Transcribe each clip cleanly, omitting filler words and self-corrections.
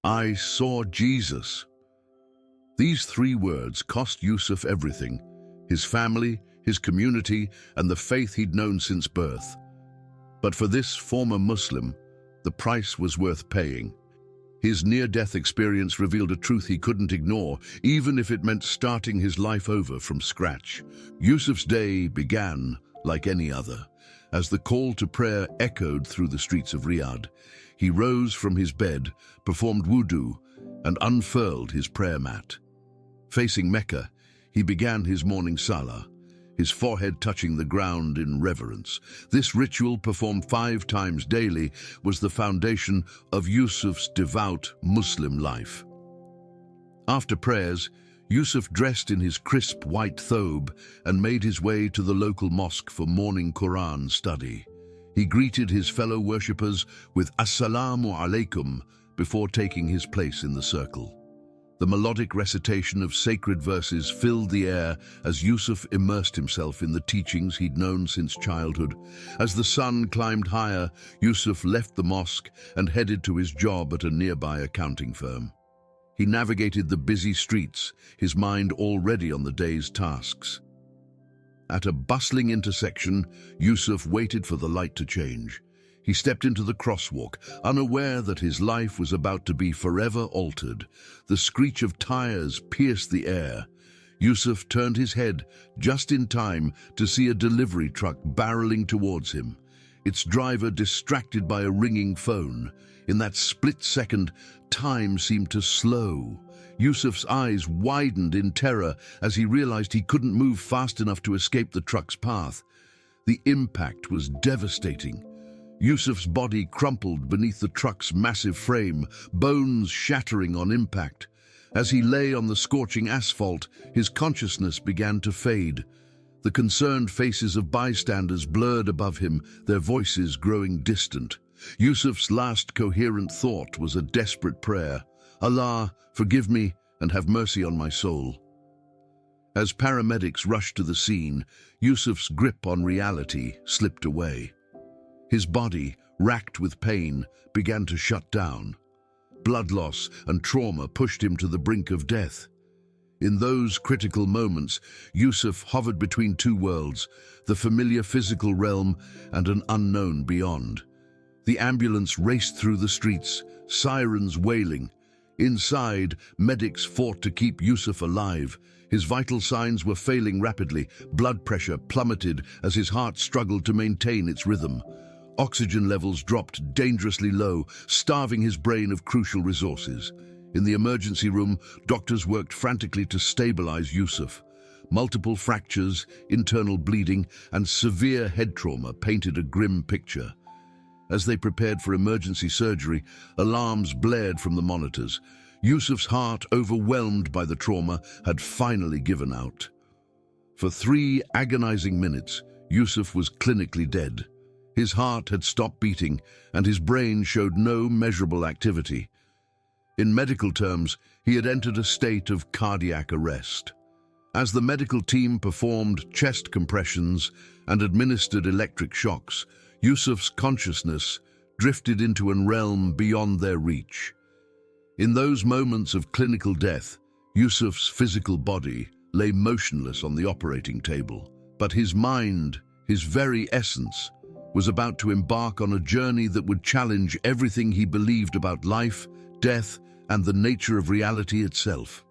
I saw Jesus. These three words cost Yusuf everything: his family, his community, and the faith he'd known since birth. But for this former Muslim, the price was worth paying. His near-death experience revealed a truth he couldn't ignore, even if it meant starting his life over from scratch. Yusuf's day began like any other. As the call to prayer echoed through the streets of Riyadh, he rose from his bed, performed wudu, and unfurled his prayer mat. Facing Mecca, he began his morning salah, his forehead touching the ground in reverence. This ritual, performed 5 times daily, was the foundation of Yusuf's devout Muslim life. After prayers, Yusuf dressed in his crisp white thobe and made his way to the local mosque for morning Quran study. He greeted his fellow worshippers with "Assalamu alaikum" before taking his place in the circle. The melodic recitation of sacred verses filled the air as Yusuf immersed himself in the teachings he'd known since childhood. As the sun climbed higher, Yusuf left the mosque and headed to his job at a nearby accounting firm. He navigated the busy streets, his mind already on the day's tasks. At a bustling intersection, Yusuf waited for the light to change. He stepped into the crosswalk, unaware that his life was about to be forever altered. The screech of tires pierced the air. Yusuf turned his head just in time to see a delivery truck barreling towards him, its driver distracted by a ringing phone. In that split second, time seemed to slow. Yusuf's eyes widened in terror as he realized he couldn't move fast enough to escape the truck's path. The impact was devastating. Yusuf's body crumpled beneath the truck's massive frame, bones shattering on impact. As he lay on the scorching asphalt, his consciousness began to fade. The concerned faces of bystanders blurred above him, their voices growing distant. Yusuf's last coherent thought was a desperate prayer: "Allah, forgive me and have mercy on my soul." As paramedics rushed to the scene, Yusuf's grip on reality slipped away. His body, racked with pain, began to shut down. Blood loss and trauma pushed him to the brink of death. In those critical moments, Yusuf hovered between two worlds, the familiar physical realm and an unknown beyond. The ambulance raced through the streets, sirens wailing. Inside, medics fought to keep Yusuf alive. His vital signs were failing rapidly. Blood pressure plummeted as his heart struggled to maintain its rhythm. Oxygen levels dropped dangerously low, starving his brain of crucial resources. In the emergency room, doctors worked frantically to stabilize Yusuf. Multiple fractures, internal bleeding, and severe head trauma painted a grim picture. As they prepared for emergency surgery, alarms blared from the monitors. Yusuf's heart, overwhelmed by the trauma, had finally given out. For 3 agonizing minutes, Yusuf was clinically dead. His heart had stopped beating, and his brain showed no measurable activity. In medical terms, he had entered a state of cardiac arrest. As the medical team performed chest compressions and administered electric shocks, Yusuf's consciousness drifted into a realm beyond their reach. In those moments of clinical death, Yusuf's physical body lay motionless on the operating table, but his mind, his very essence, was about to embark on a journey that would challenge everything he believed about life, death, and the nature of reality itself.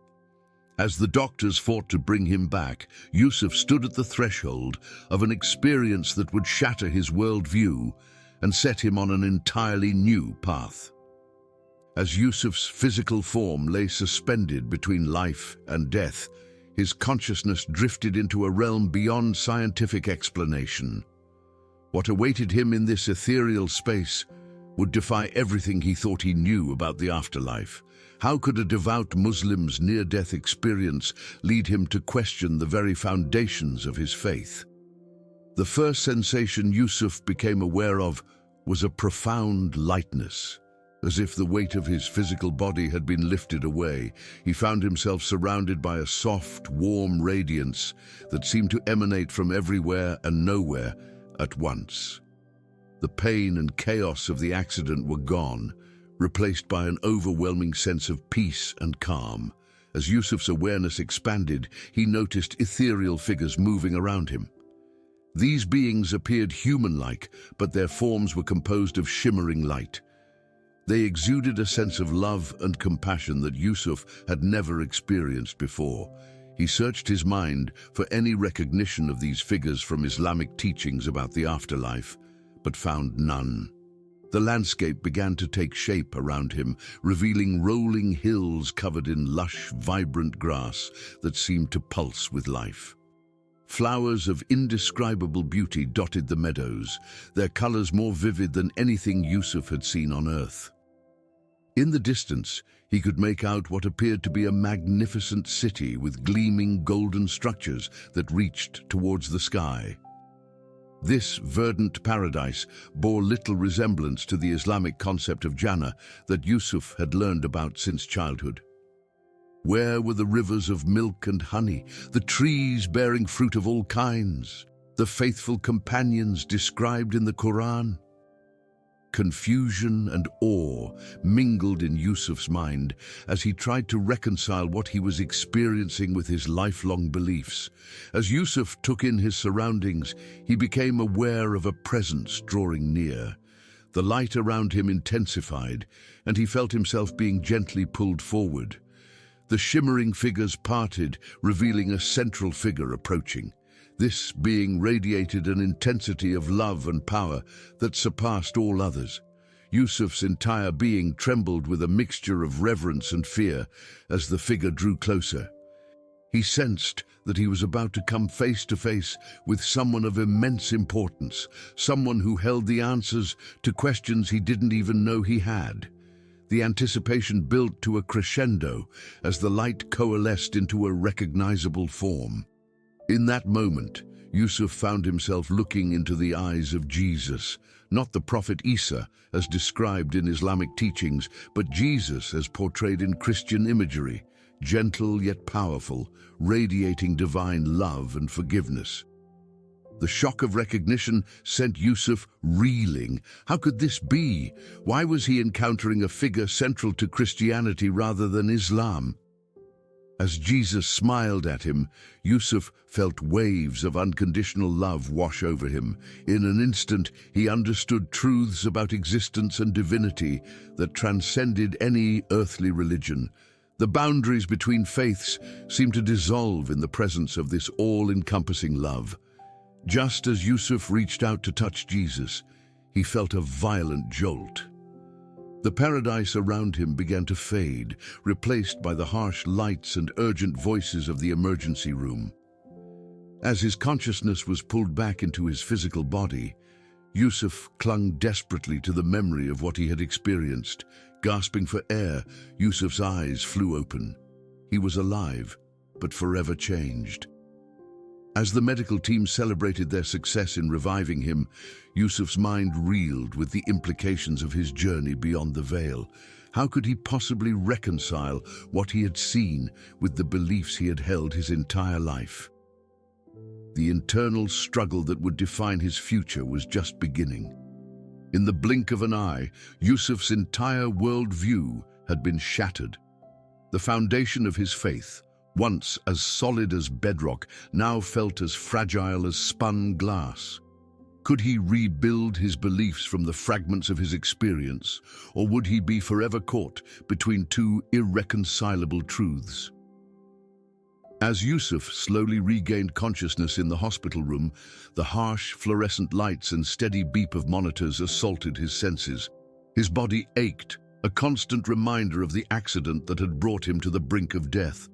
As the doctors fought to bring him back, Yusuf stood at the threshold of an experience that would shatter his worldview and set him on an entirely new path. As Yusuf's physical form lay suspended between life and death, his consciousness drifted into a realm beyond scientific explanation. What awaited him in this ethereal space would defy everything he thought he knew about the afterlife. How could a devout Muslim's near-death experience lead him to question the very foundations of his faith? The first sensation Yusuf became aware of was a profound lightness. As if the weight of his physical body had been lifted away, he found himself surrounded by a soft, warm radiance that seemed to emanate from everywhere and nowhere at once. The pain and chaos of the accident were gone, replaced by an overwhelming sense of peace and calm. As Yusuf's awareness expanded, he noticed ethereal figures moving around him. These beings appeared human-like, but their forms were composed of shimmering light. They exuded a sense of love and compassion that Yusuf had never experienced before. He searched his mind for any recognition of these figures from Islamic teachings about the afterlife, but found none. The landscape began to take shape around him, revealing rolling hills covered in lush, vibrant grass that seemed to pulse with life. Flowers of indescribable beauty dotted the meadows, their colors more vivid than anything Yusuf had seen on earth. In the distance, he could make out what appeared to be a magnificent city with gleaming golden structures that reached towards the sky. This verdant paradise bore little resemblance to the Islamic concept of Jannah that Yusuf had learned about since childhood. Where were the rivers of milk and honey, the trees bearing fruit of all kinds, the faithful companions described in the Quran? Confusion and awe mingled in Yusuf's mind as he tried to reconcile what he was experiencing with his lifelong beliefs. As Yusuf took in his surroundings, he became aware of a presence drawing near. The light around him intensified, and he felt himself being gently pulled forward. The shimmering figures parted, revealing a central figure approaching. This being radiated an intensity of love and power that surpassed all others. Yusuf's entire being trembled with a mixture of reverence and fear as the figure drew closer. He sensed that he was about to come face to face with someone of immense importance, someone who held the answers to questions he didn't even know he had. The anticipation built to a crescendo as the light coalesced into a recognizable form. In that moment, Yusuf found himself looking into the eyes of Jesus, not the Prophet Isa as described in Islamic teachings, but Jesus as portrayed in Christian imagery, gentle yet powerful, radiating divine love and forgiveness. The shock of recognition sent Yusuf reeling. How could this be? Why was he encountering a figure central to Christianity rather than Islam? As Jesus smiled at him, Yusuf felt waves of unconditional love wash over him. In an instant, he understood truths about existence and divinity that transcended any earthly religion. The boundaries between faiths seemed to dissolve in the presence of this all-encompassing love. Just as Yusuf reached out to touch Jesus, he felt a violent jolt. The paradise around him began to fade, replaced by the harsh lights and urgent voices of the emergency room. As his consciousness was pulled back into his physical body, Yusuf clung desperately to the memory of what he had experienced. Gasping for air, Yusuf's eyes flew open. He was alive, but forever changed. As the medical team celebrated their success in reviving him, Yusuf's mind reeled with the implications of his journey beyond the veil. How could he possibly reconcile what he had seen with the beliefs he had held his entire life? The internal struggle that would define his future was just beginning. In the blink of an eye, Yusuf's entire worldview had been shattered. The foundation of his faith, once as solid as bedrock, now felt as fragile as spun glass. Could he rebuild his beliefs from the fragments of his experience, or would he be forever caught between two irreconcilable truths? As Yusuf slowly regained consciousness in the hospital room, the harsh fluorescent lights and steady beep of monitors assaulted his senses. His body ached, a constant reminder of the accident that had brought him to the brink of death.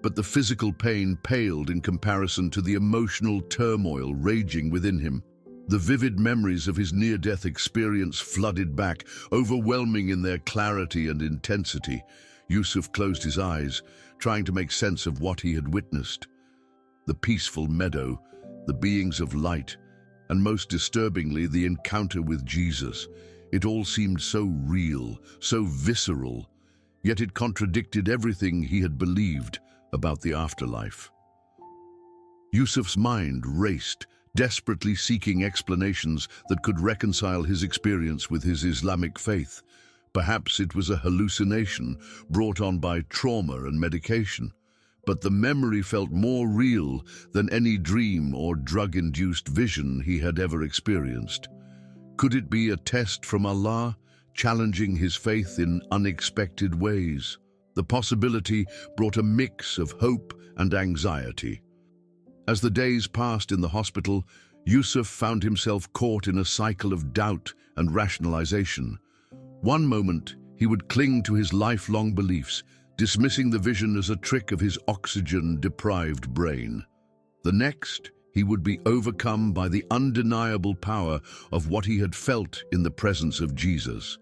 But the physical pain paled in comparison to the emotional turmoil raging within him. The vivid memories of his near-death experience flooded back, overwhelming in their clarity and intensity. Yusuf closed his eyes, trying to make sense of what he had witnessed. The peaceful meadow, the beings of light, and most disturbingly, the encounter with Jesus. It all seemed so real, so visceral, yet it contradicted everything he had believed about the afterlife. Yusuf's mind raced, desperately seeking explanations that could reconcile his experience with his Islamic faith. Perhaps it was a hallucination brought on by trauma and medication, but the memory felt more real than any dream or drug-induced vision he had ever experienced. Could it be a test from Allah, challenging his faith in unexpected ways? The possibility brought a mix of hope and anxiety. As the days passed in the hospital, Yusuf found himself caught in a cycle of doubt and rationalization. One moment, he would cling to his lifelong beliefs, dismissing the vision as a trick of his oxygen-deprived brain. The next, he would be overcome by the undeniable power of what he had felt in the presence of Jesus,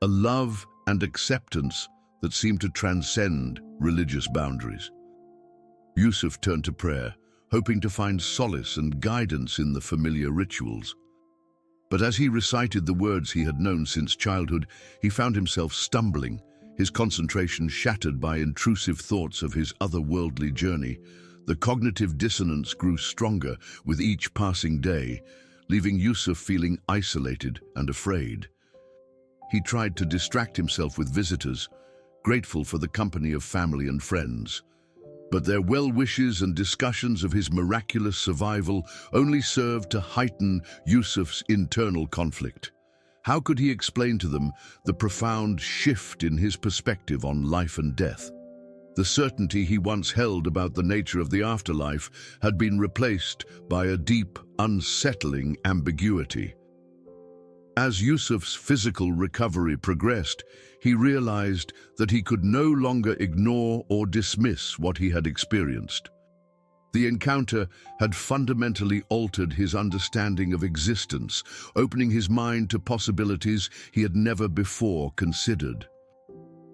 a love and acceptance that seemed to transcend religious boundaries. Yusuf turned to prayer, hoping to find solace and guidance in the familiar rituals. But as he recited the words he had known since childhood, he found himself stumbling, his concentration shattered by intrusive thoughts of his otherworldly journey. The cognitive dissonance grew stronger with each passing day, leaving Yusuf feeling isolated and afraid. He tried to distract himself with visitors, grateful for the company of family and friends. But their well-wishes and discussions of his miraculous survival only served to heighten Yusuf's internal conflict. How could he explain to them the profound shift in his perspective on life and death? The certainty he once held about the nature of the afterlife had been replaced by a deep, unsettling ambiguity. As Yusuf's physical recovery progressed, he realized that he could no longer ignore or dismiss what he had experienced. The encounter had fundamentally altered his understanding of existence, opening his mind to possibilities he had never before considered.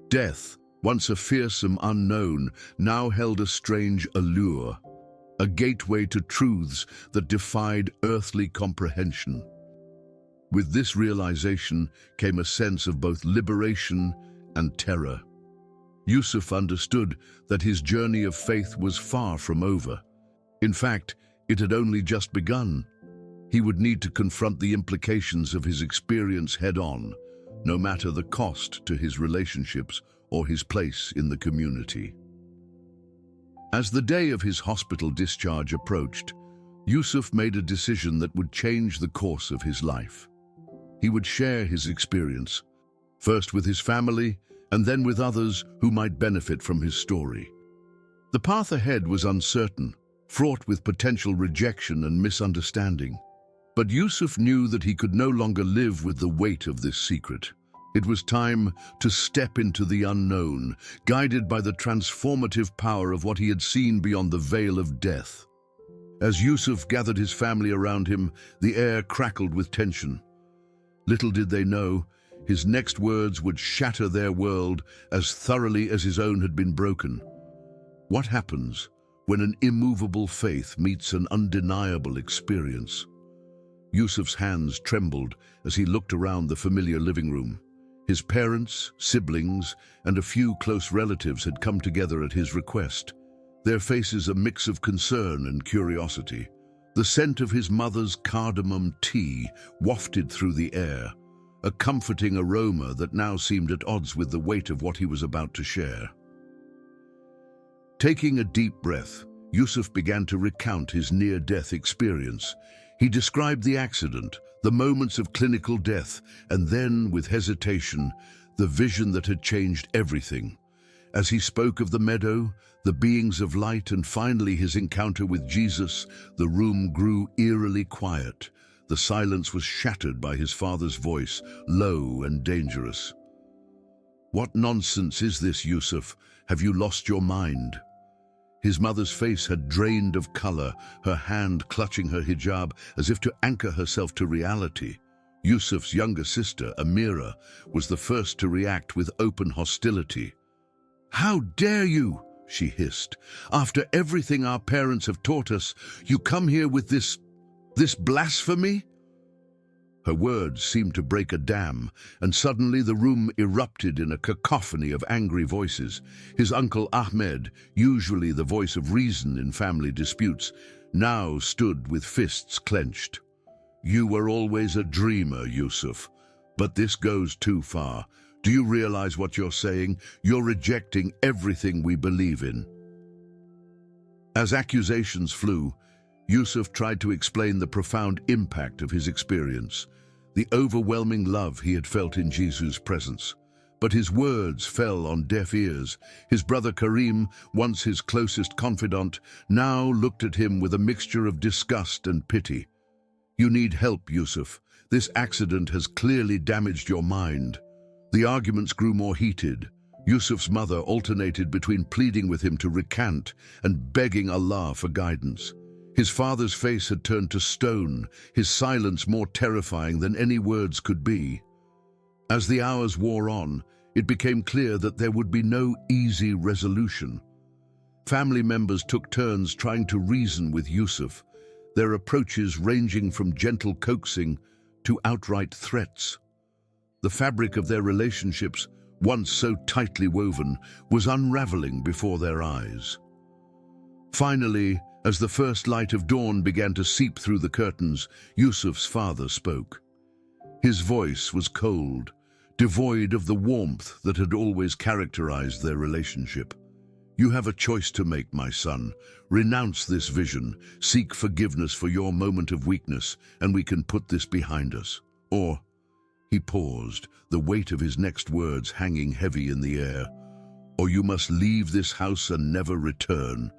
Death, once a fearsome unknown, now held a strange allure, a gateway to truths that defied earthly comprehension. With this realization came a sense of both liberation and terror. Yusuf understood that his journey of faith was far from over. In fact, it had only just begun. He would need to confront the implications of his experience head-on, no matter the cost to his relationships or his place in the community. As the day of his hospital discharge approached, Yusuf made a decision that would change the course of his life. He would share his experience, first with his family and then with others who might benefit from his story. The path ahead was uncertain, fraught with potential rejection and misunderstanding. But Yusuf knew that he could no longer live with the weight of this secret. It was time to step into the unknown, guided by the transformative power of what he had seen beyond the veil of death. As Yusuf gathered his family around him, the air crackled with tension. Little did they know, his next words would shatter their world as thoroughly as his own had been broken. What happens when an immovable faith meets an undeniable experience? Yusuf's hands trembled as he looked around the familiar living room. His parents, siblings, and a few close relatives had come together at his request, their faces a mix of concern and curiosity. The scent of his mother's cardamom tea wafted through the air, a comforting aroma that now seemed at odds with the weight of what he was about to share. Taking a deep breath, Yusuf began to recount his near-death experience. He described the accident, the moments of clinical death, and then, with hesitation, the vision that had changed everything. As he spoke of the meadow, the beings of light, and finally his encounter with Jesus, the room grew eerily quiet. The silence was shattered by his father's voice, low and dangerous. "What nonsense is this, Yusuf? Have you lost your mind?" His mother's face had drained of color, her hand clutching her hijab as if to anchor herself to reality. Yusuf's younger sister, Amira, was the first to react with open hostility. "How dare you?" she hissed. "After everything our parents have taught us, you come here with this blasphemy?" Her words seemed to break a dam, and suddenly the room erupted in a cacophony of angry voices. His uncle Ahmed, usually the voice of reason in family disputes, now stood with fists clenched. "You were always a dreamer, Yusuf, but this goes too far. Do you realize what you're saying? You're rejecting everything we believe in." As accusations flew, Yusuf tried to explain the profound impact of his experience, the overwhelming love he had felt in Jesus' presence. But his words fell on deaf ears. His brother Karim, once his closest confidant, now looked at him with a mixture of disgust and pity. "You need help, Yusuf. This accident has clearly damaged your mind." The arguments grew more heated. Yusuf's mother alternated between pleading with him to recant and begging Allah for guidance. His father's face had turned to stone, his silence more terrifying than any words could be. As the hours wore on, it became clear that there would be no easy resolution. Family members took turns trying to reason with Yusuf, their approaches ranging from gentle coaxing to outright threats. The fabric of their relationships, once so tightly woven, was unraveling before their eyes. Finally, as the first light of dawn began to seep through the curtains, Yusuf's father spoke. His voice was cold, devoid of the warmth that had always characterized their relationship. "You have a choice to make, my son. Renounce this vision, seek forgiveness for your moment of weakness, and we can put this behind us. Or," he paused, the weight of his next words hanging heavy in the air, "or you must leave this house and never return."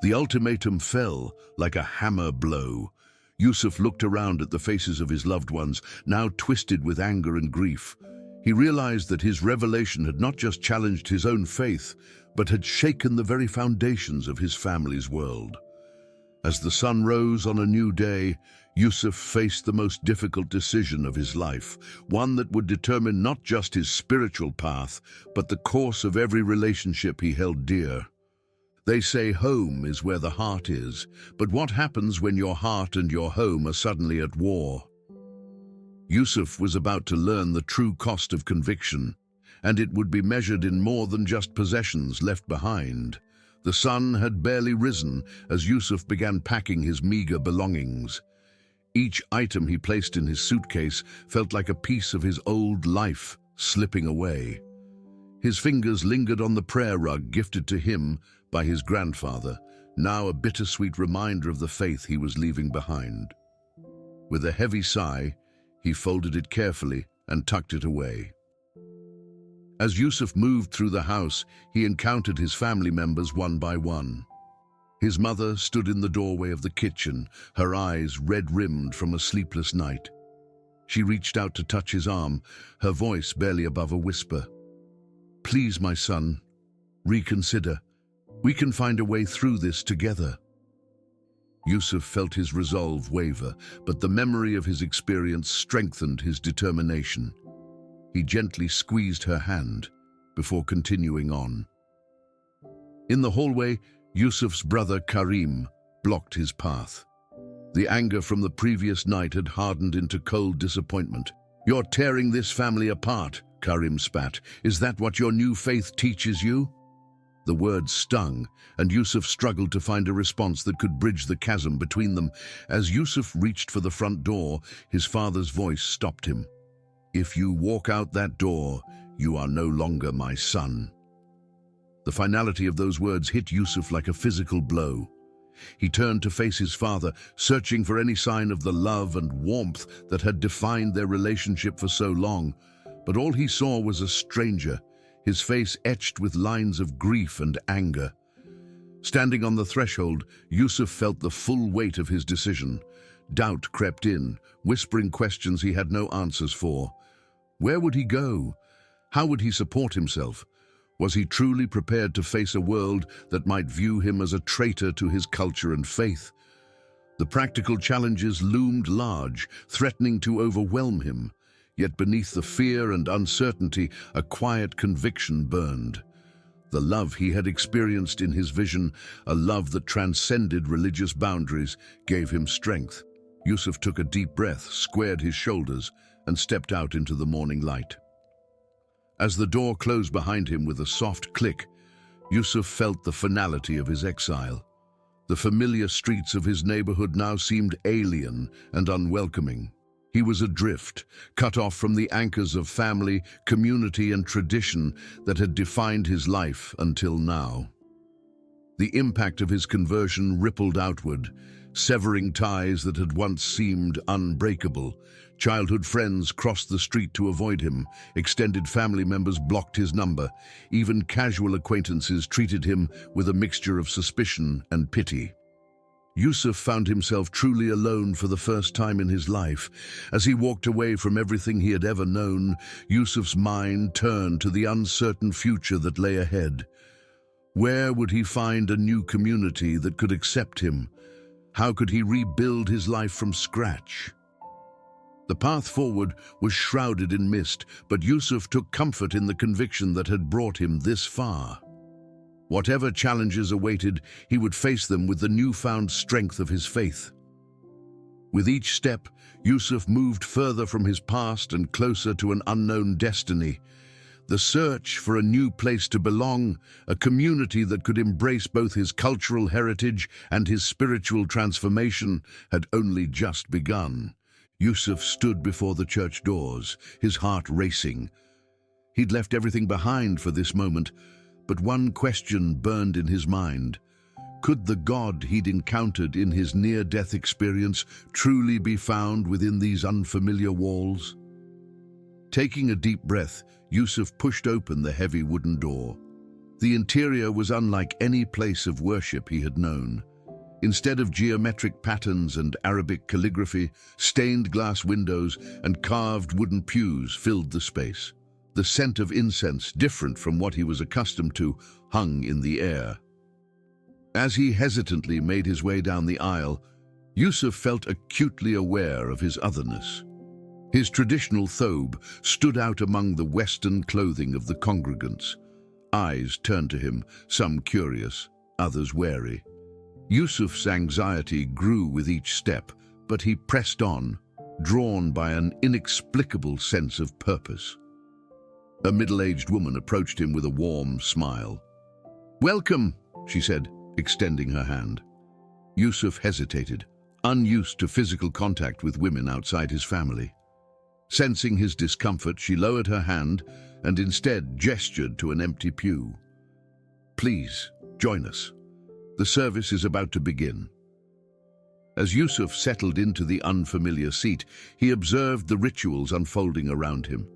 The ultimatum fell like a hammer blow. Yusuf looked around at the faces of his loved ones, now twisted with anger and grief. He realized that his revelation had not just challenged his own faith, but had shaken the very foundations of his family's world. As the sun rose on a new day, Yusuf faced the most difficult decision of his life, one that would determine not just his spiritual path, but the course of every relationship he held dear. They say home is where the heart is, but what happens when your heart and your home are suddenly at war? Yusuf was about to learn the true cost of conviction, and it would be measured in more than just possessions left behind. The sun had barely risen as Yusuf began packing his meager belongings. Each item he placed in his suitcase felt like a piece of his old life slipping away. His fingers lingered on the prayer rug gifted to him by his grandfather, now a bittersweet reminder of the faith he was leaving behind. With a heavy sigh, he folded it carefully and tucked it away. As Yusuf moved through the house, he encountered his family members one by one. His mother stood in the doorway of the kitchen, her eyes red-rimmed from a sleepless night. She reached out to touch his arm, her voice barely above a whisper. "Please, my son, reconsider. We can find a way through this together." Yusuf felt his resolve waver, but the memory of his experience strengthened his determination. He gently squeezed her hand before continuing on. In the hallway, Yusuf's brother Karim blocked his path. The anger from the previous night had hardened into cold disappointment. "You're tearing this family apart," Karim spat. "Is that what your new faith teaches you?" The words stung, and Yusuf struggled to find a response that could bridge the chasm between them. As Yusuf reached for the front door, his father's voice stopped him. "If you walk out that door, you are no longer my son." The finality of those words hit Yusuf like a physical blow. He turned to face his father, searching for any sign of the love and warmth that had defined their relationship for so long. But all he saw was a stranger, his face etched with lines of grief and anger. Standing on the threshold, Yusuf felt the full weight of his decision. Doubt crept in, whispering questions he had no answers for. Where would he go? How would he support himself? Was he truly prepared to face a world that might view him as a traitor to his culture and faith? The practical challenges loomed large, threatening to overwhelm him. Yet beneath the fear and uncertainty, a quiet conviction burned. The love he had experienced in his vision, a love that transcended religious boundaries, gave him strength. Yusuf took a deep breath, squared his shoulders, and stepped out into the morning light. As the door closed behind him with a soft click, Yusuf felt the finality of his exile. The familiar streets of his neighborhood now seemed alien and unwelcoming. He was adrift, cut off from the anchors of family, community, and tradition that had defined his life until now. The impact of his conversion rippled outward, severing ties that had once seemed unbreakable. Childhood friends crossed the street to avoid him, extended family members blocked his number, even casual acquaintances treated him with a mixture of suspicion and pity. Yusuf found himself truly alone for the first time in his life. As he walked away from everything he had ever known, Yusuf's mind turned to the uncertain future that lay ahead. Where would he find a new community that could accept him? How could he rebuild his life from scratch? The path forward was shrouded in mist, but Yusuf took comfort in the conviction that had brought him this far. Whatever challenges awaited, he would face them with the newfound strength of his faith. With each step, Yusuf moved further from his past and closer to an unknown destiny. The search for a new place to belong, a community that could embrace both his cultural heritage and his spiritual transformation, had only just begun. Yusuf stood before the church doors, his heart racing. He'd left everything behind for this moment, but one question burned in his mind. Could the God he'd encountered in his near-death experience truly be found within these unfamiliar walls? Taking a deep breath, Yusuf pushed open the heavy wooden door. The interior was unlike any place of worship he had known. Instead of geometric patterns and Arabic calligraphy, stained glass windows and carved wooden pews filled the space. The scent of incense, different from what he was accustomed to, hung in the air. As he hesitantly made his way down the aisle, Yusuf felt acutely aware of his otherness. His traditional thobe stood out among the Western clothing of the congregants. Eyes turned to him, some curious, others wary. Yusuf's anxiety grew with each step, but he pressed on, drawn by an inexplicable sense of purpose. A middle-aged woman approached him with a warm smile. "Welcome," she said, extending her hand. Yusuf hesitated, unused to physical contact with women outside his family. Sensing his discomfort, she lowered her hand and instead gestured to an empty pew. "Please, join us. The service is about to begin." As Yusuf settled into the unfamiliar seat, he observed the rituals unfolding around him.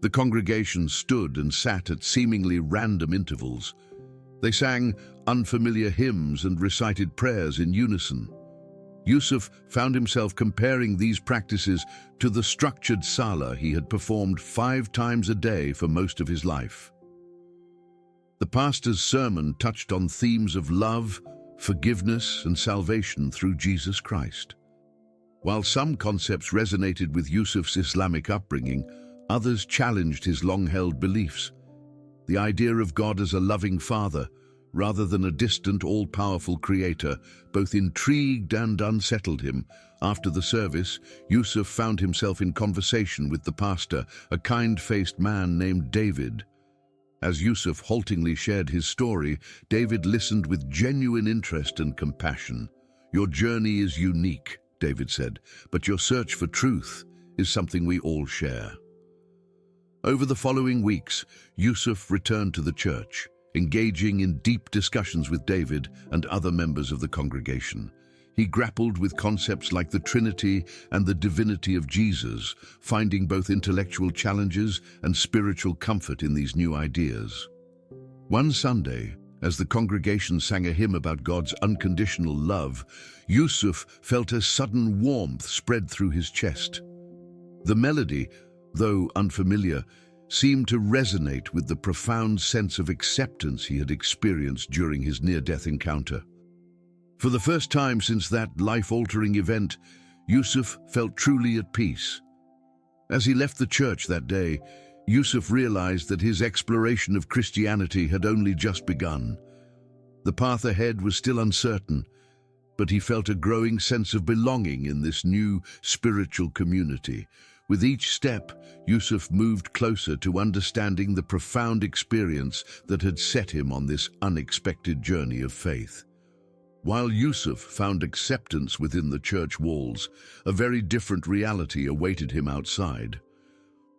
The congregation stood and sat at seemingly random intervals. They sang unfamiliar hymns and recited prayers in unison. Yusuf found himself comparing these practices to the structured salah he had performed 5 times a day for most of his life. The pastor's sermon touched on themes of love, forgiveness, and salvation through Jesus Christ. While some concepts resonated with Yusuf's Islamic upbringing, others challenged his long-held beliefs. The idea of God as a loving father, rather than a distant, all-powerful creator, both intrigued and unsettled him. After the service, Yusuf found himself in conversation with the pastor, a kind-faced man named David. As Yusuf haltingly shared his story, David listened with genuine interest and compassion. "Your journey is unique," David said, "but your search for truth is something we all share." Over the following weeks, Yusuf returned to the church, engaging in deep discussions with David and other members of the congregation. He grappled with concepts like the Trinity and the divinity of Jesus, finding both intellectual challenges and spiritual comfort in these new ideas. One Sunday, as the congregation sang a hymn about God's unconditional love, Yusuf felt a sudden warmth spread through his chest. The melody, though unfamiliar, seemed to resonate with the profound sense of acceptance he had experienced during his near-death encounter. For the first time since that life-altering event, Yusuf felt truly at peace. As he left the church that day, Yusuf realized that his exploration of Christianity had only just begun. The path ahead was still uncertain, but he felt a growing sense of belonging in this new spiritual community. With each step, Yusuf moved closer to understanding the profound experience that had set him on this unexpected journey of faith. While Yusuf found acceptance within the church walls, a very different reality awaited him outside.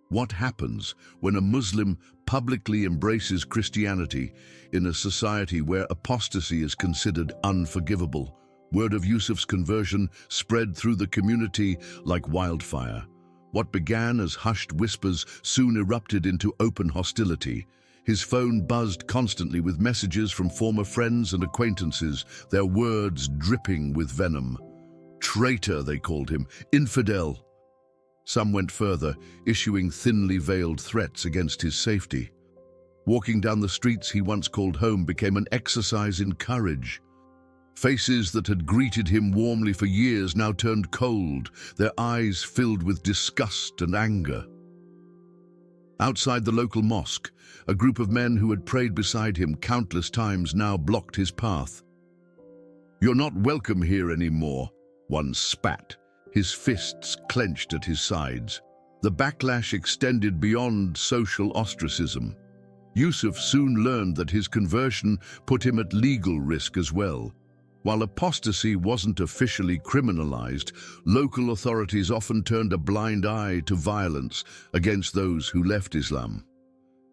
What happens when a Muslim publicly embraces Christianity in a society where apostasy is considered unforgivable? Word of Yusuf's conversion spread through the community like wildfire. What began as hushed whispers soon erupted into open hostility. His phone buzzed constantly with messages from former friends and acquaintances, their words dripping with venom. Traitor, they called him, infidel. Some went further, issuing thinly veiled threats against his safety. Walking down the streets he once called home became an exercise in courage. Faces that had greeted him warmly for years now turned cold, their eyes filled with disgust and anger. Outside the local mosque, a group of men who had prayed beside him countless times now blocked his path. "You're not welcome here anymore," one spat, his fists clenched at his sides. The backlash extended beyond social ostracism. Yusuf soon learned that his conversion put him at legal risk as well. While apostasy wasn't officially criminalized, local authorities often turned a blind eye to violence against those who left Islam.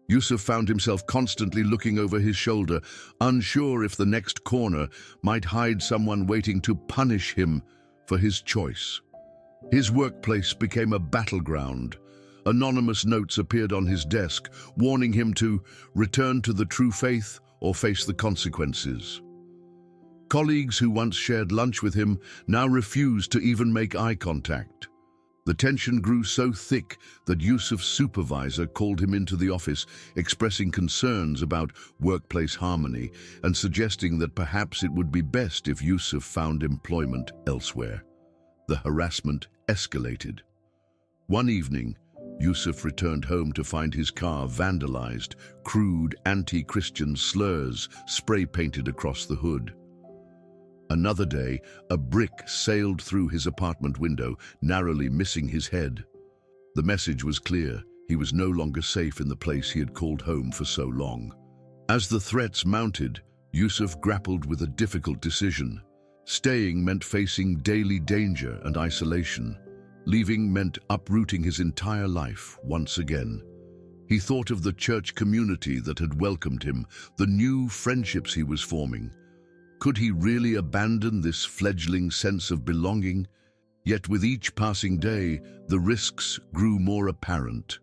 Yusuf found himself constantly looking over his shoulder, unsure if the next corner might hide someone waiting to punish him for his choice. His workplace became a battleground. Anonymous notes appeared on his desk, warning him to return to the true faith or face the consequences. Colleagues who once shared lunch with him now refused to even make eye contact. The tension grew so thick that Yusuf's supervisor called him into the office, expressing concerns about workplace harmony and suggesting that perhaps it would be best if Yusuf found employment elsewhere. The harassment escalated. One evening, Yusuf returned home to find his car vandalized, crude anti-Christian slurs spray-painted across the hood. Another day, a brick sailed through his apartment window, narrowly missing his head. The message was clear: he was no longer safe in the place he had called home for so long. As the threats mounted, Yusuf grappled with a difficult decision. Staying meant facing daily danger and isolation. Leaving meant uprooting his entire life once again. He thought of the church community that had welcomed him, the new friendships he was forming. Could he really abandon this fledgling sense of belonging? Yet with each passing day, the risks grew more apparent.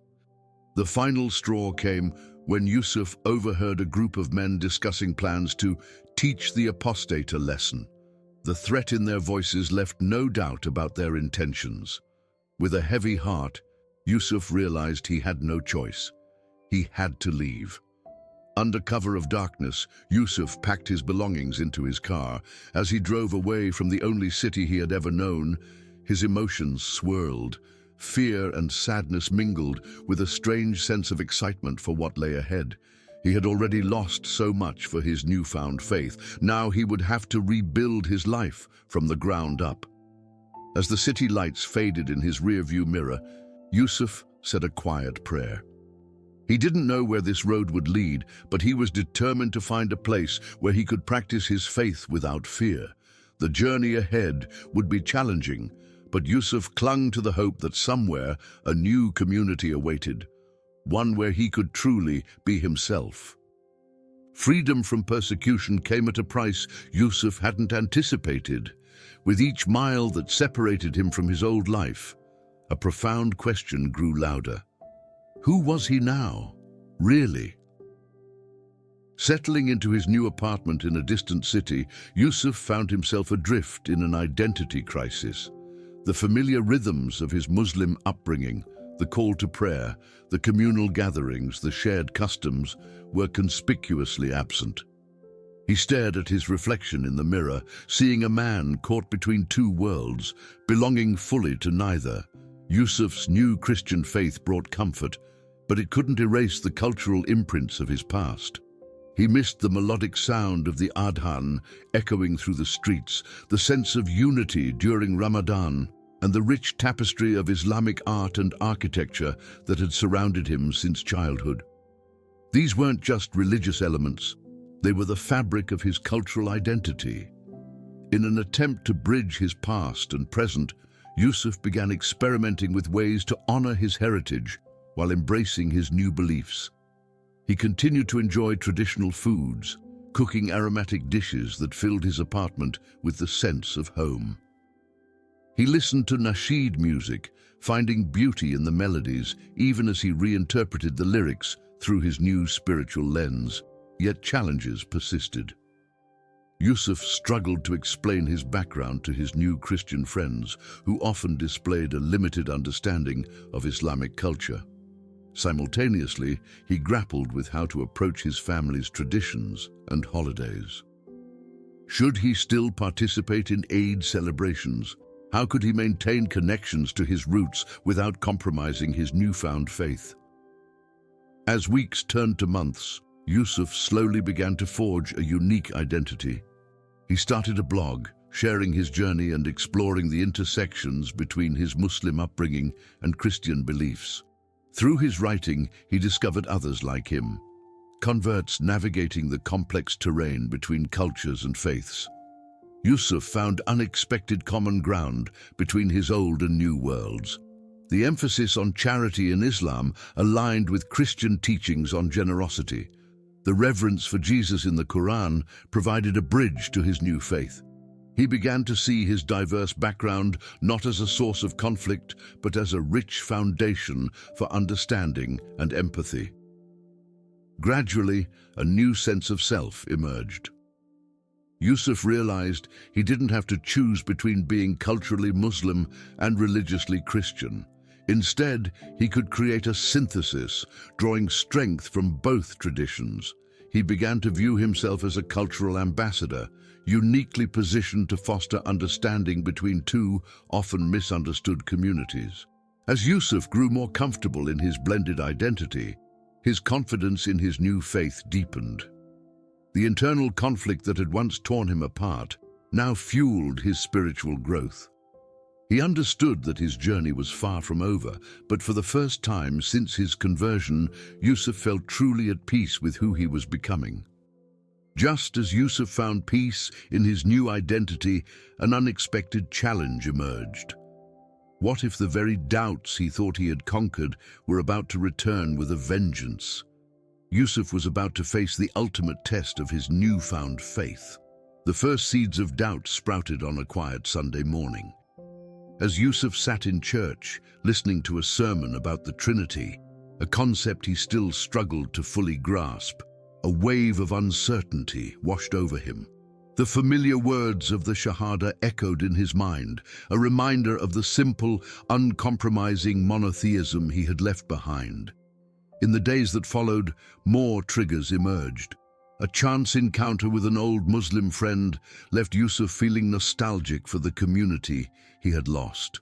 The final straw came when Yusuf overheard a group of men discussing plans to teach the apostate a lesson. The threat in their voices left no doubt about their intentions. With a heavy heart, Yusuf realized he had no choice. He had to leave. Under cover of darkness, Yusuf packed his belongings into his car. As he drove away from the only city he had ever known, his emotions swirled. Fear and sadness mingled with a strange sense of excitement for what lay ahead. He had already lost so much for his newfound faith. Now he would have to rebuild his life from the ground up. As the city lights faded in his rearview mirror, Yusuf said a quiet prayer. He didn't know where this road would lead, but he was determined to find a place where he could practice his faith without fear. The journey ahead would be challenging, but Yusuf clung to the hope that somewhere a new community awaited, one where he could truly be himself. Freedom from persecution came at a price Yusuf hadn't anticipated. With each mile that separated him from his old life, a profound question grew louder. Who was he now, really? Settling into his new apartment in a distant city, Yusuf found himself adrift in an identity crisis. The familiar rhythms of his Muslim upbringing, the call to prayer, the communal gatherings, the shared customs, were conspicuously absent. He stared at his reflection in the mirror, seeing a man caught between two worlds, belonging fully to neither. Yusuf's new Christian faith brought comfort, but it couldn't erase the cultural imprints of his past. He missed the melodic sound of the adhan echoing through the streets, the sense of unity during Ramadan, and the rich tapestry of Islamic art and architecture that had surrounded him since childhood. These weren't just religious elements, they were the fabric of his cultural identity. In an attempt to bridge his past and present, Yusuf began experimenting with ways to honor his heritage while embracing his new beliefs. He continued to enjoy traditional foods, cooking aromatic dishes that filled his apartment with the sense of home. He listened to nasheed music, finding beauty in the melodies even as he reinterpreted the lyrics through his new spiritual lens, yet challenges persisted. Yusuf struggled to explain his background to his new Christian friends, who often displayed a limited understanding of Islamic culture. Simultaneously, he grappled with how to approach his family's traditions and holidays. Should he still participate in Eid celebrations? How could he maintain connections to his roots without compromising his newfound faith? As weeks turned to months, Yusuf slowly began to forge a unique identity. He started a blog, sharing his journey and exploring the intersections between his Muslim upbringing and Christian beliefs. Through his writing, he discovered others like him, converts navigating the complex terrain between cultures and faiths. Yusuf found unexpected common ground between his old and new worlds. The emphasis on charity in Islam aligned with Christian teachings on generosity. The reverence for Jesus in the Quran provided a bridge to his new faith. He began to see his diverse background not as a source of conflict, but as a rich foundation for understanding and empathy. Gradually, a new sense of self emerged. Yusuf realized he didn't have to choose between being culturally Muslim and religiously Christian. Instead, he could create a synthesis, drawing strength from both traditions. He began to view himself as a cultural ambassador, uniquely positioned to foster understanding between two often misunderstood communities. As Yusuf grew more comfortable in his blended identity, his confidence in his new faith deepened. The internal conflict that had once torn him apart now fueled his spiritual growth. He understood that his journey was far from over, but for the first time since his conversion, Yusuf felt truly at peace with who he was becoming. Just as Yusuf found peace in his new identity, an unexpected challenge emerged. What if the very doubts he thought he had conquered were about to return with a vengeance? Yusuf was about to face the ultimate test of his newfound faith. The first seeds of doubt sprouted on a quiet Sunday morning. As Yusuf sat in church, listening to a sermon about the Trinity, a concept he still struggled to fully grasp, a wave of uncertainty washed over him. The familiar words of the Shahada echoed in his mind, a reminder of the simple, uncompromising monotheism he had left behind. In the days that followed, more triggers emerged. A chance encounter with an old Muslim friend left Yusuf feeling nostalgic for the community he had lost.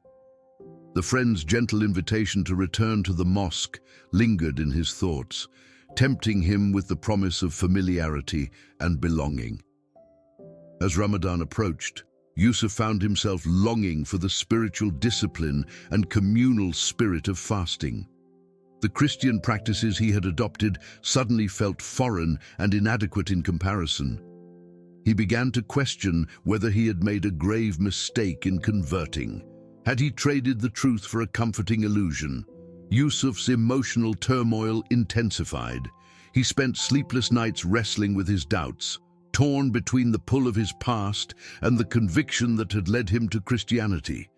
The friend's gentle invitation to return to the mosque lingered in his thoughts, tempting him with the promise of familiarity and belonging. As Ramadan approached, Yusuf found himself longing for the spiritual discipline and communal spirit of fasting. The Christian practices he had adopted suddenly felt foreign and inadequate in comparison. He began to question whether he had made a grave mistake in converting. Had he traded the truth for a comforting illusion? Yusuf's emotional turmoil intensified. He spent sleepless nights wrestling with his doubts, torn between the pull of his past and the conviction that had led him to Christianity.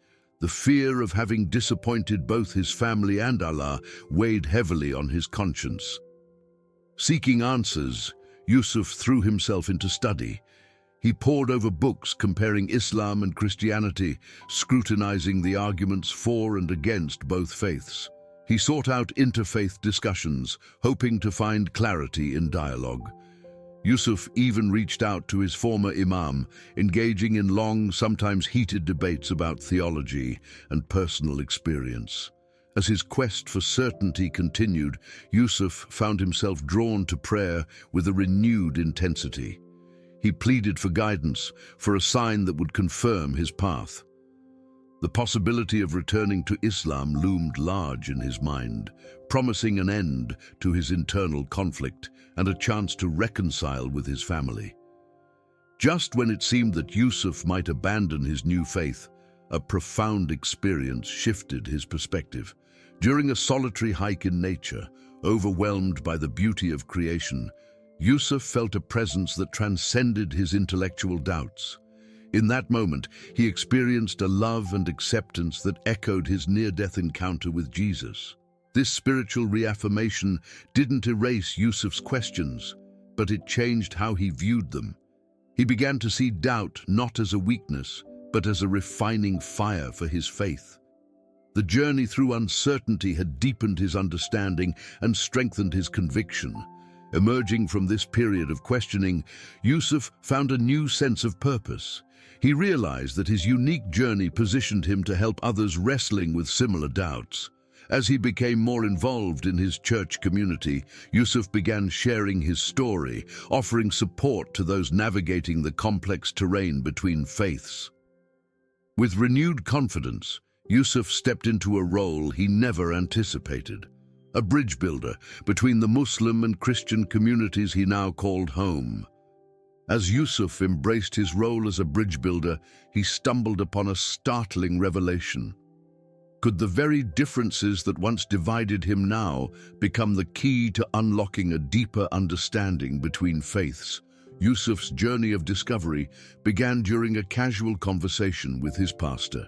The fear of having disappointed both his family and Allah weighed heavily on his conscience. Seeking answers, Yusuf threw himself into study. He pored over books comparing Islam and Christianity, scrutinizing the arguments for and against both faiths. He sought out interfaith discussions, hoping to find clarity in dialogue. Yusuf even reached out to his former imam, engaging in long, sometimes heated debates about theology and personal experience. As his quest for certainty continued, Yusuf found himself drawn to prayer with a renewed intensity. He pleaded for guidance, for a sign that would confirm his path. The possibility of returning to Islam loomed large in his mind, promising an end to his internal conflict and a chance to reconcile with his family. Just when it seemed that Yusuf might abandon his new faith, a profound experience shifted his perspective. During a solitary hike in nature, overwhelmed by the beauty of creation, Yusuf felt a presence that transcended his intellectual doubts. In that moment, he experienced a love and acceptance that echoed his near-death encounter with Jesus. This spiritual reaffirmation didn't erase Yusuf's questions, but it changed how he viewed them. He began to see doubt not as a weakness, but as a refining fire for his faith. The journey through uncertainty had deepened his understanding and strengthened his conviction. Emerging from this period of questioning, Yusuf found a new sense of purpose. He realized that his unique journey positioned him to help others wrestling with similar doubts. As he became more involved in his church community, Yusuf began sharing his story, offering support to those navigating the complex terrain between faiths. With renewed confidence, Yusuf stepped into a role he never anticipated, a bridge builder between the Muslim and Christian communities he now called home. As Yusuf embraced his role as a bridge builder, he stumbled upon a startling revelation. Could the very differences that once divided him now become the key to unlocking a deeper understanding between faiths? Yusuf's journey of discovery began during a casual conversation with his pastor.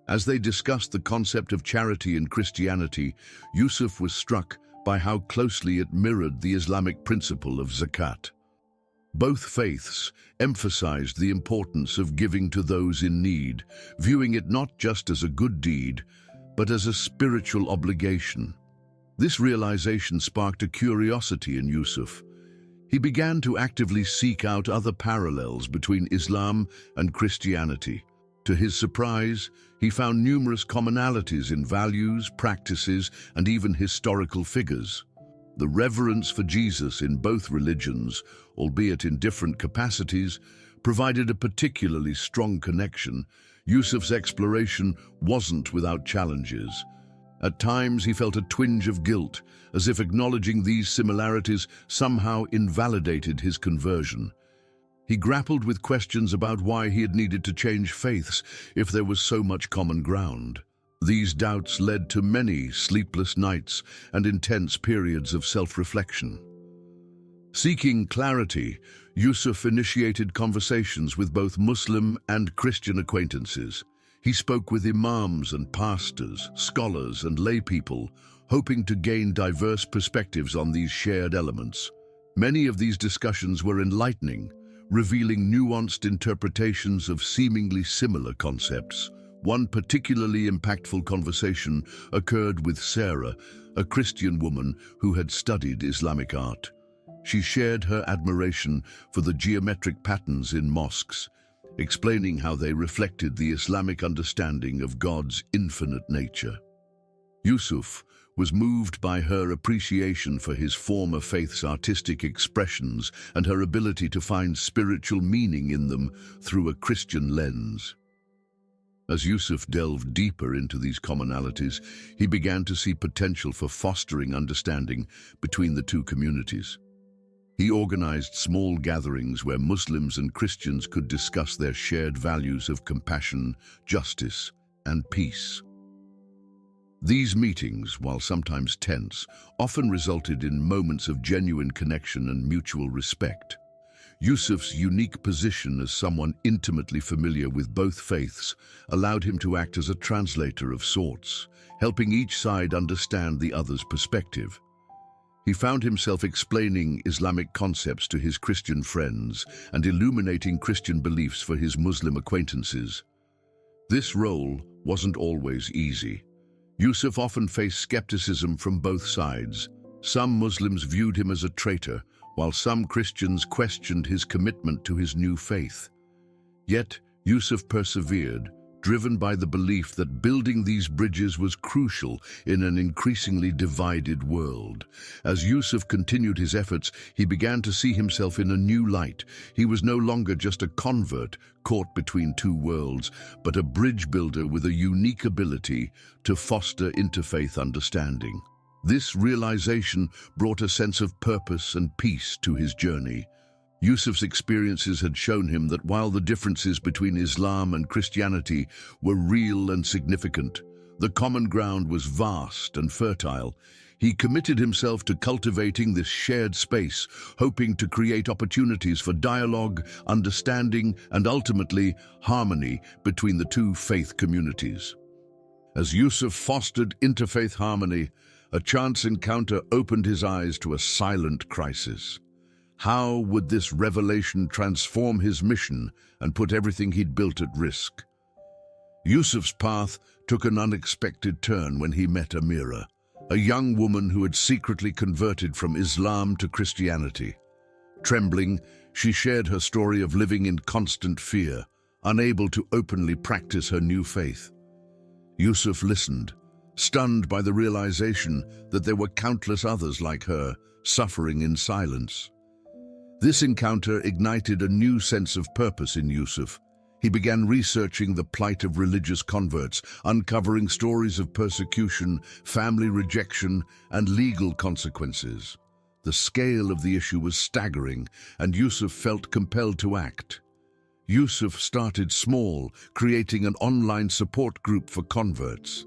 As they discussed the concept of charity in Christianity, Yusuf was struck by how closely it mirrored the Islamic principle of zakat. Both faiths emphasized the importance of giving to those in need, viewing it not just as a good deed, but as a spiritual obligation. This realization sparked a curiosity in Yusuf. He began to actively seek out other parallels between Islam and Christianity. To his surprise, he found numerous commonalities in values, practices, and even historical figures. The reverence for Jesus in both religions, albeit in different capacities, provided a particularly strong connection. Yusuf's exploration wasn't without challenges. At times he felt a twinge of guilt, as if acknowledging these similarities somehow invalidated his conversion. He grappled with questions about why he had needed to change faiths if there was so much common ground. These doubts led to many sleepless nights and intense periods of self-reflection. Seeking clarity, Yusuf initiated conversations with both Muslim and Christian acquaintances. He spoke with imams and pastors, scholars and laypeople, hoping to gain diverse perspectives on these shared elements. Many of these discussions were enlightening, revealing nuanced interpretations of seemingly similar concepts. One particularly impactful conversation occurred with Sarah, a Christian woman who had studied Islamic art. She shared her admiration for the geometric patterns in mosques, explaining how they reflected the Islamic understanding of God's infinite nature. Yusuf was moved by her appreciation for his former faith's artistic expressions and her ability to find spiritual meaning in them through a Christian lens. As Yusuf delved deeper into these commonalities, he began to see potential for fostering understanding between the two communities. He organized small gatherings where Muslims and Christians could discuss their shared values of compassion, justice, and peace. These meetings, while sometimes tense, often resulted in moments of genuine connection and mutual respect. Yusuf's unique position as someone intimately familiar with both faiths allowed him to act as a translator of sorts, helping each side understand the other's perspective. He found himself explaining Islamic concepts to his Christian friends and illuminating Christian beliefs for his Muslim acquaintances. This role wasn't always easy. Yusuf often faced skepticism from both sides. Some Muslims viewed him as a traitor, while some Christians questioned his commitment to his new faith. Yet, Yusuf persevered, driven by the belief that building these bridges was crucial in an increasingly divided world. As Yusuf continued his efforts, he began to see himself in a new light. He was no longer just a convert caught between two worlds, but a bridge builder with a unique ability to foster interfaith understanding. This realization brought a sense of purpose and peace to his journey. Yusuf's experiences had shown him that while the differences between Islam and Christianity were real and significant, the common ground was vast and fertile. He committed himself to cultivating this shared space, hoping to create opportunities for dialogue, understanding, and ultimately harmony between the two faith communities. As Yusuf fostered interfaith harmony, a chance encounter opened his eyes to a silent crisis. How would this revelation transform his mission and put everything he'd built at risk? Yusuf's path took an unexpected turn when he met Amira, a young woman who had secretly converted from Islam to Christianity. Trembling, she shared her story of living in constant fear, unable to openly practice her new faith. Yusuf listened, stunned by the realization that there were countless others like her, suffering in silence. This encounter ignited a new sense of purpose in Yusuf. He began researching the plight of religious converts, uncovering stories of persecution, family rejection, and legal consequences. The scale of the issue was staggering, and Yusuf felt compelled to act. Yusuf started small, creating an online support group for converts.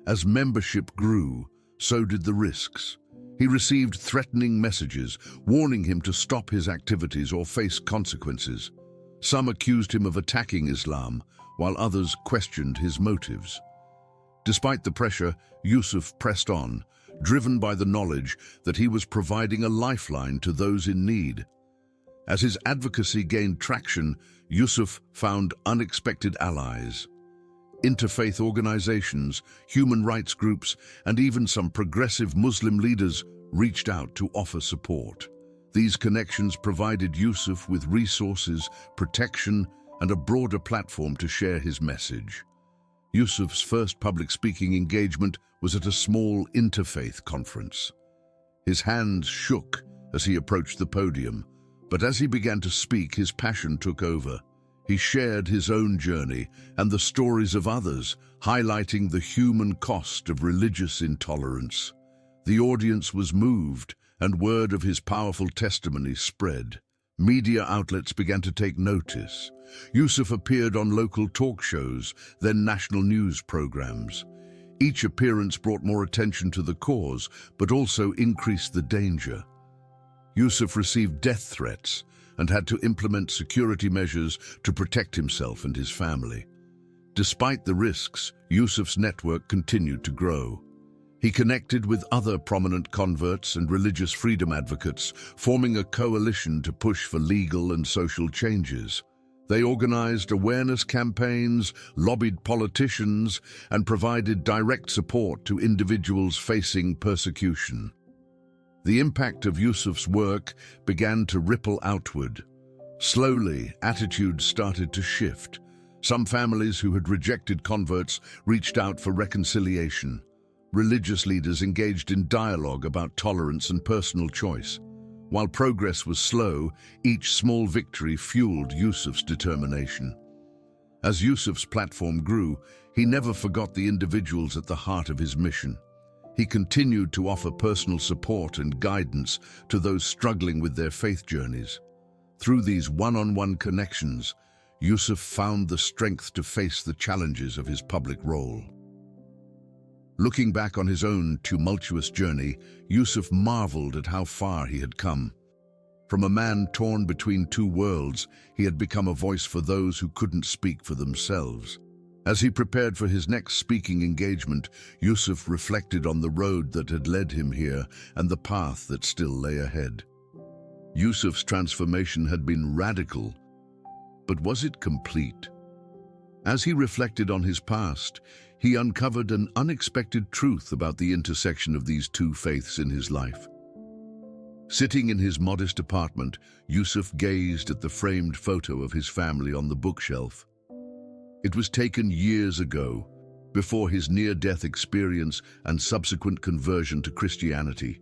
As membership grew, so did the risks. He received threatening messages, warning him to stop his activities or face consequences. Some accused him of attacking Islam, while others questioned his motives. Despite the pressure, Yusuf pressed on, driven by the knowledge that he was providing a lifeline to those in need. As his advocacy gained traction, Yusuf found unexpected allies. Interfaith organizations, human rights groups, and even some progressive Muslim leaders reached out to offer support. These connections provided Yusuf with resources, protection, and a broader platform to share his message. Yusuf's first public speaking engagement was at a small interfaith conference. His hands shook as he approached the podium, but as he began to speak, his passion took over. He shared his own journey and the stories of others, highlighting the human cost of religious intolerance. The audience was moved, and word of his powerful testimony spread. Media outlets began to take notice. Yusuf appeared on local talk shows, then national news programs. Each appearance brought more attention to the cause, but also increased the danger. Yusuf received death threats and had to implement security measures to protect himself and his family. Despite the risks, Yusuf's network continued to grow. He connected with other prominent converts and religious freedom advocates, forming a coalition to push for legal and social changes. They organized awareness campaigns, lobbied politicians, and provided direct support to individuals facing persecution. The impact of Yusuf's work began to ripple outward. Slowly, attitudes started to shift. Some families who had rejected converts reached out for reconciliation. Religious leaders engaged in dialogue about tolerance and personal choice. While progress was slow, each small victory fueled Yusuf's determination. As Yusuf's platform grew, he never forgot the individuals at the heart of his mission. He continued to offer personal support and guidance to those struggling with their faith journeys. Through these one-on-one connections, Yusuf found the strength to face the challenges of his public role. Looking back on his own tumultuous journey, Yusuf marveled at how far he had come. From a man torn between two worlds, he had become a voice for those who couldn't speak for themselves. As he prepared for his next speaking engagement, Yusuf reflected on the road that had led him here and the path that still lay ahead. Yusuf's transformation had been radical, but was it complete? As he reflected on his past, he uncovered an unexpected truth about the intersection of these two faiths in his life. Sitting in his modest apartment, Yusuf gazed at the framed photo of his family on the bookshelf. It was taken years ago, before his near-death experience and subsequent conversion to Christianity.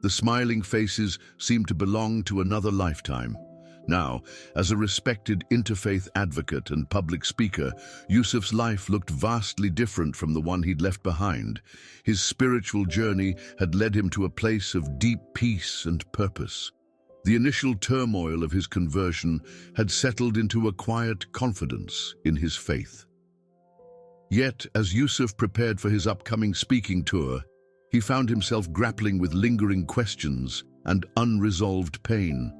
The smiling faces seemed to belong to another lifetime. Now, as a respected interfaith advocate and public speaker, Yusuf's life looked vastly different from the one he'd left behind. His spiritual journey had led him to a place of deep peace and purpose. The initial turmoil of his conversion had settled into a quiet confidence in his faith. Yet, as Yusuf prepared for his upcoming speaking tour, he found himself grappling with lingering questions and unresolved pain.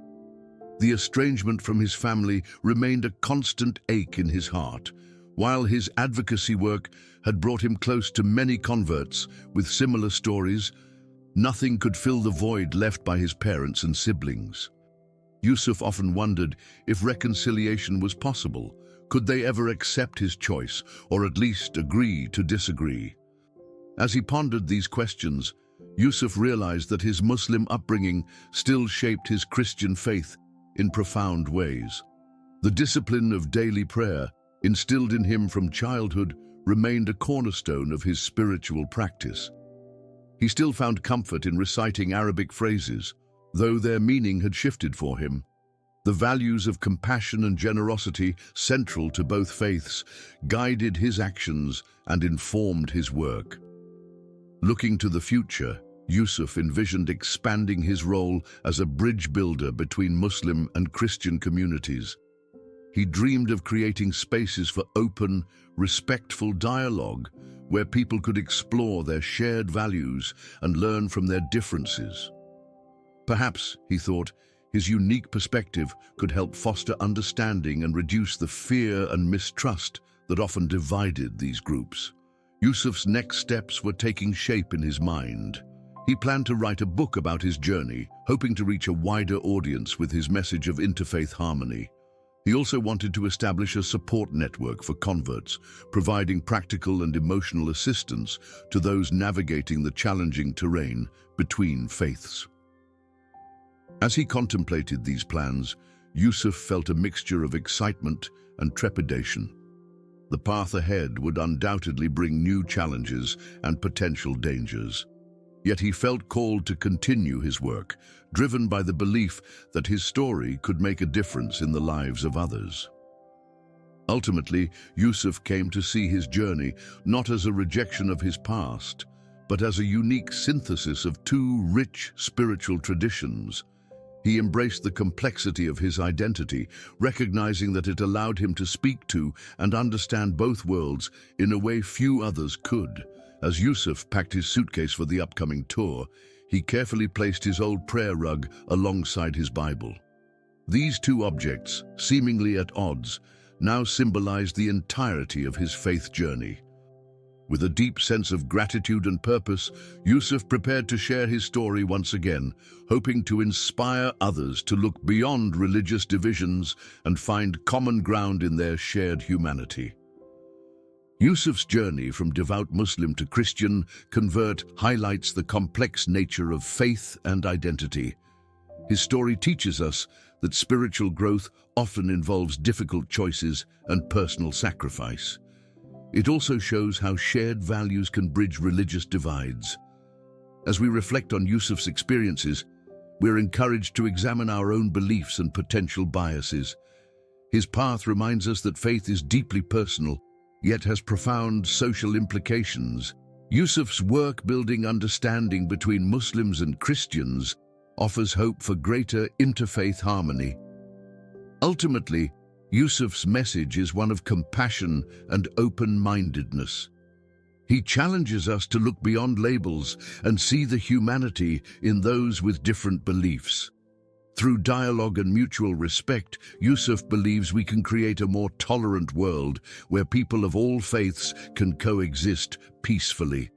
The estrangement from his family remained a constant ache in his heart, while his advocacy work had brought him close to many converts with similar stories. Nothing could fill the void left by his parents and siblings. Yusuf often wondered if reconciliation was possible. Could they ever accept his choice, or at least agree to disagree? As he pondered these questions, Yusuf realized that his Muslim upbringing still shaped his Christian faith in profound ways. The discipline of daily prayer, instilled in him from childhood, remained a cornerstone of his spiritual practice. He still found comfort in reciting Arabic phrases, though their meaning had shifted for him. The values of compassion and generosity, central to both faiths, guided his actions and informed his work. Looking to the future, Yusuf envisioned expanding his role as a bridge builder between Muslim and Christian communities. He dreamed of creating spaces for open, respectful dialogue where people could explore their shared values and learn from their differences. Perhaps, he thought, his unique perspective could help foster understanding and reduce the fear and mistrust that often divided these groups. Yusuf's next steps were taking shape in his mind. He planned to write a book about his journey, hoping to reach a wider audience with his message of interfaith harmony. He also wanted to establish a support network for converts, providing practical and emotional assistance to those navigating the challenging terrain between faiths. As he contemplated these plans, Yusuf felt a mixture of excitement and trepidation. The path ahead would undoubtedly bring new challenges and potential dangers. Yet he felt called to continue his work, driven by the belief that his story could make a difference in the lives of others. Ultimately, Yusuf came to see his journey not as a rejection of his past, but as a unique synthesis of two rich spiritual traditions. He embraced the complexity of his identity, recognizing that it allowed him to speak to and understand both worlds in a way few others could. As Yusuf packed his suitcase for the upcoming tour, he carefully placed his old prayer rug alongside his Bible. These two objects, seemingly at odds, now symbolized the entirety of his faith journey. With a deep sense of gratitude and purpose, Yusuf prepared to share his story once again, hoping to inspire others to look beyond religious divisions and find common ground in their shared humanity. Yusuf's journey from devout Muslim to Christian convert highlights the complex nature of faith and identity. His story teaches us that spiritual growth often involves difficult choices and personal sacrifice. It also shows how shared values can bridge religious divides. As we reflect on Yusuf's experiences, we're encouraged to examine our own beliefs and potential biases. His path reminds us that faith is deeply personal, yet has profound social implications. Yusuf's work building understanding between Muslims and Christians offers hope for greater interfaith harmony. Ultimately, Yusuf's message is one of compassion and open-mindedness. He challenges us to look beyond labels and see the humanity in those with different beliefs. Through dialogue and mutual respect, Yusuf believes we can create a more tolerant world where people of all faiths can coexist peacefully.